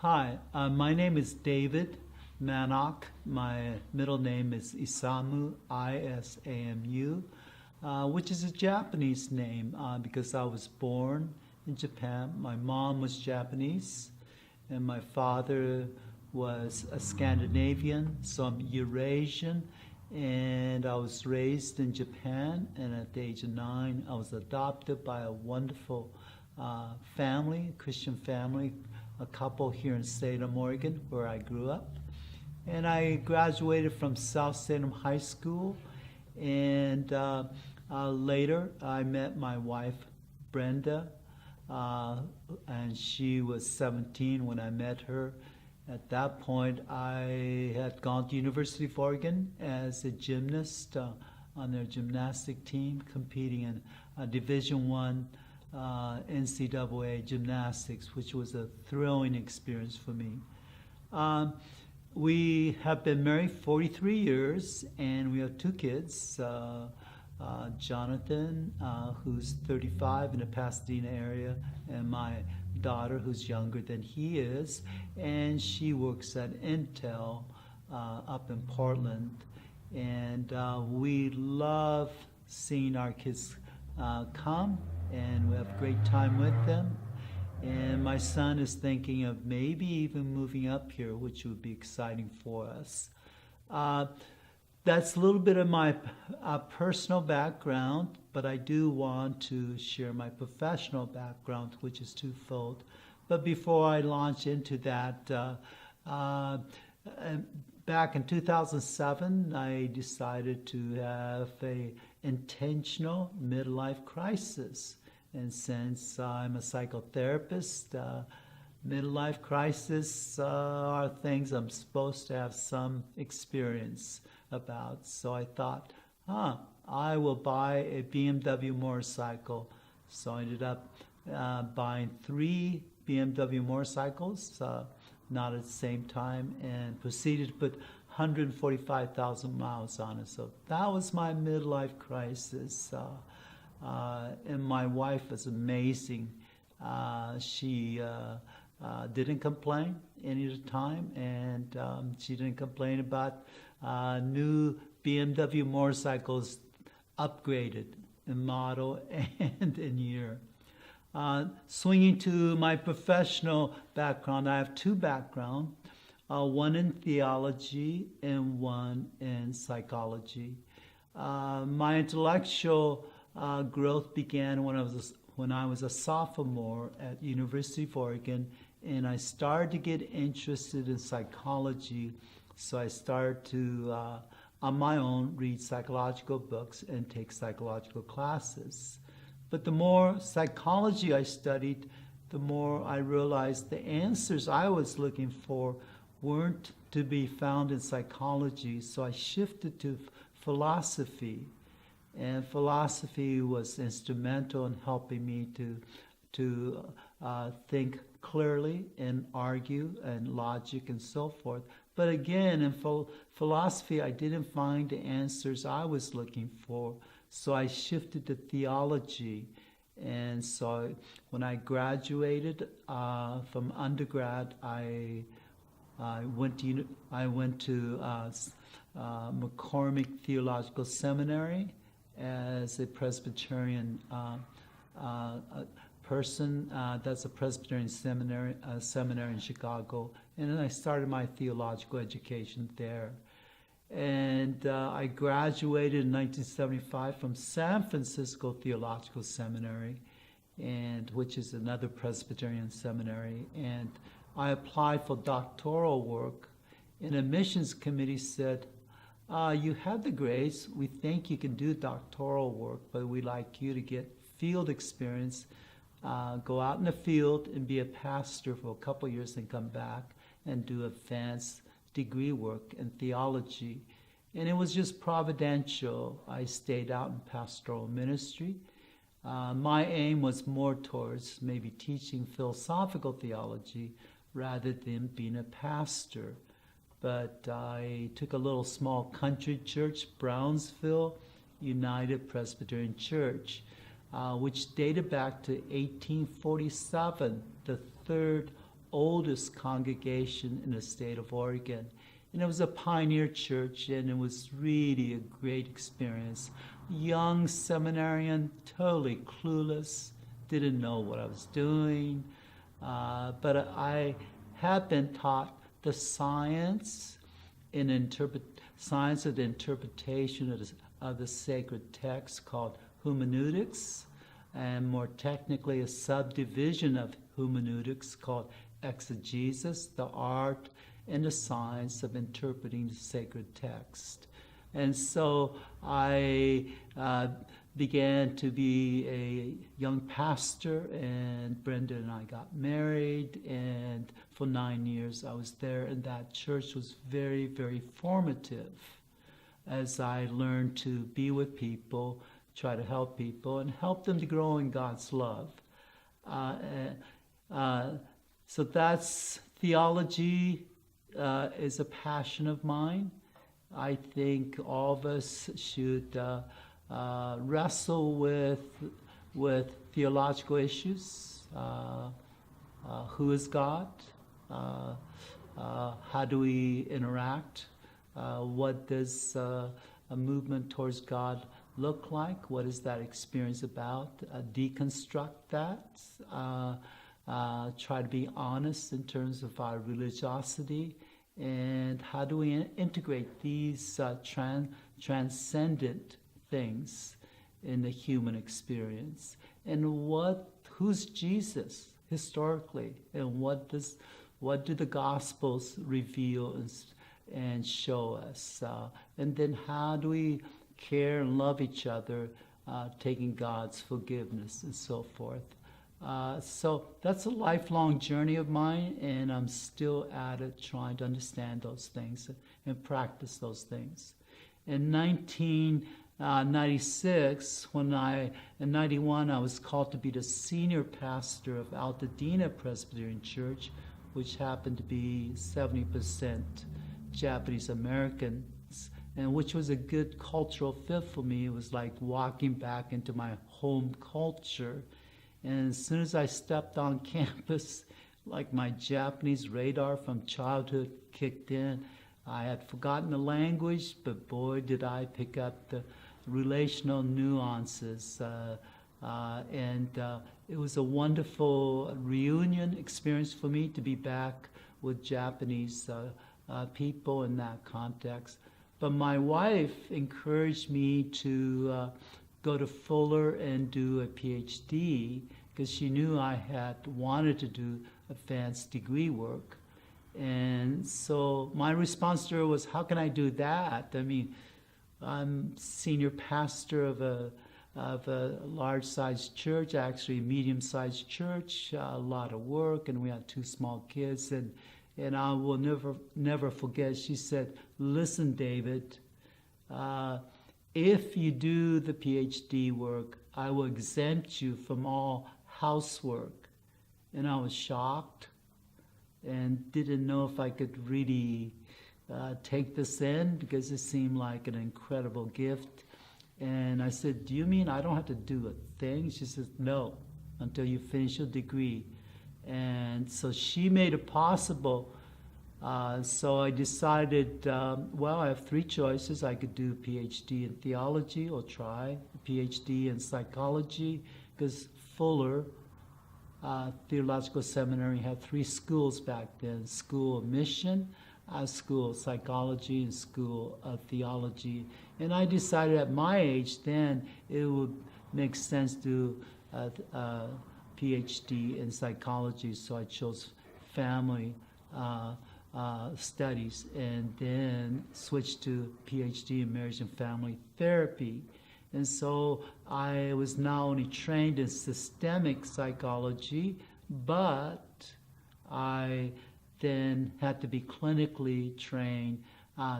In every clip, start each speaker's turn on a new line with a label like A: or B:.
A: Hi, my name is David Manok. My middle name is Isamu, Isamu, which is a Japanese name because I was born in Japan. My mom was Japanese, and my father was a Scandinavian, so I'm Eurasian, and I was raised in Japan, and at the age of 9, I was adopted by a wonderful family, Christian family, a couple here in Salem, Oregon, where I grew up. And I graduated from South Salem High School, and later I met my wife, Brenda, and she was 17 when I met her. At that point, I had gone to University of Oregon as a gymnast on their gymnastic team, competing in Division I NCAA gymnastics, which was a thrilling experience for me. We have been married 43 years, and we have 2 kids. Jonathan, who's 35 in the Pasadena area, and my daughter, who's younger than he is, and she works at Intel up in Portland. And we love seeing our kids come, and we have a great time with them. And my son is thinking of maybe even moving up here, which would be exciting for us. That's a little bit of my personal background, but I do want to share my professional background, which is twofold. But before I launch into that, back in 2007, I decided to have an intentional midlife crisis. And since I'm a psychotherapist, midlife crisis are things I'm supposed to have some experience about. So I thought, I will buy a BMW motorcycle. So I ended up buying 3 BMW motorcycles, not at the same time, and proceeded to put 145,000 miles on it. So that was my midlife crisis. And my wife was amazing. She didn't complain any of the time, and she didn't complain about new BMW motorcycles upgraded in model and in year. Swinging to my professional background, I have 2 backgrounds, one in theology and one in psychology. My intellectual growth began when I was a sophomore at University of Oregon, and I started to get interested in psychology. So I started to, on my own, read psychological books and take psychological classes. But the more psychology I studied, the more I realized the answers I was looking for weren't to be found in psychology. So I shifted to philosophy. And philosophy was instrumental in helping me to think clearly and argue and logic and so forth. But again, in philosophy, I didn't find the answers I was looking for, so I shifted to theology. And so when I graduated from undergrad, I went to McCormick Theological Seminary as a Presbyterian person. That's a Presbyterian seminary in Chicago. And then I started my theological education there. And I graduated in 1975 from San Francisco Theological Seminary, which is another Presbyterian seminary. And I applied for doctoral work, and a missions committee said, you have the grades, we think you can do doctoral work, but we'd like you to get field experience, go out in the field and be a pastor for a couple years and come back and do advanced degree work in theology. And it was just providential. I stayed out in pastoral ministry. My aim was more towards maybe teaching philosophical theology rather than being a pastor. But I took a little small country church, Brownsville United Presbyterian Church, which dated back to 1847, the 3rd oldest congregation in the state of Oregon. And it was a pioneer church, and it was really a great experience. Young seminarian, totally clueless, didn't know what I was doing. But I had been taught the science of the interpretation of the sacred text called hermeneutics, and more technically a subdivision of hermeneutics called exegesis, the art and the science of interpreting the sacred text. And so I began to be a young pastor, and Brenda and I got married, and for 9 years I was there, and that church was very, very formative as I learned to be with people, try to help people, and help them to grow in God's love. So that's theology is a passion of mine. I think all of us should wrestle with theological issues. Who is God? How do we interact? What does a movement towards God look like? What is that experience about? Deconstruct that. Try to be honest in terms of our religiosity. And how do we integrate these transcendent things in the human experience? And who's Jesus historically? And what do the Gospels reveal and show us? And then how do we care and love each other, taking God's forgiveness and so forth? So that's a lifelong journey of mine, and I'm still at it, trying to understand those things and practice those things. In 1996, in 91, I was called to be the senior pastor of Altadena Presbyterian Church, which happened to be 70% Japanese Americans, and which was a good cultural fit for me. It was like walking back into my home culture. And as soon as I stepped on campus, like my Japanese radar from childhood kicked in. I had forgotten the language, but boy, did I pick up the relational nuances. It was a wonderful reunion experience for me to be back with Japanese people in that context. But my wife encouraged me to go to Fuller and do a PhD, because she knew I had wanted to do advanced degree work. And so my response to her was, how can I do that? I mean, I'm senior pastor of a large-sized church, actually a medium-sized church, a lot of work, and we had 2 small kids. And I will never forget, she said, listen, David, if you do the PhD work, I will exempt you from all housework. And I was shocked and didn't know if I could really take this in, because it seemed like an incredible gift. And I said, do you mean I don't have to do a thing? She says, no, until you finish your degree. And so she made it possible. So I decided, well, I have 3 choices. I could do a PhD in theology, or try a PhD in psychology, because Fuller Theological Seminary had 3 schools back then: School of Mission, School of Psychology, and School of Theology. And I decided at my age then it would make sense to do a PhD in psychology, so I chose family studies, and then switched to PhD in marriage and family therapy. And so I was not only trained in systemic psychology, but I then had to be clinically trained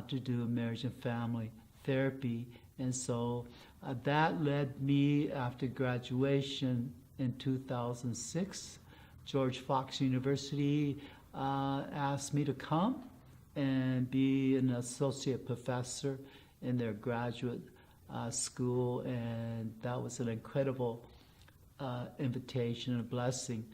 A: to do marriage and family therapy. And so that led me, after graduation in 2006, George Fox University asked me to come and be an associate professor in their graduate school, and that was an incredible invitation and a blessing.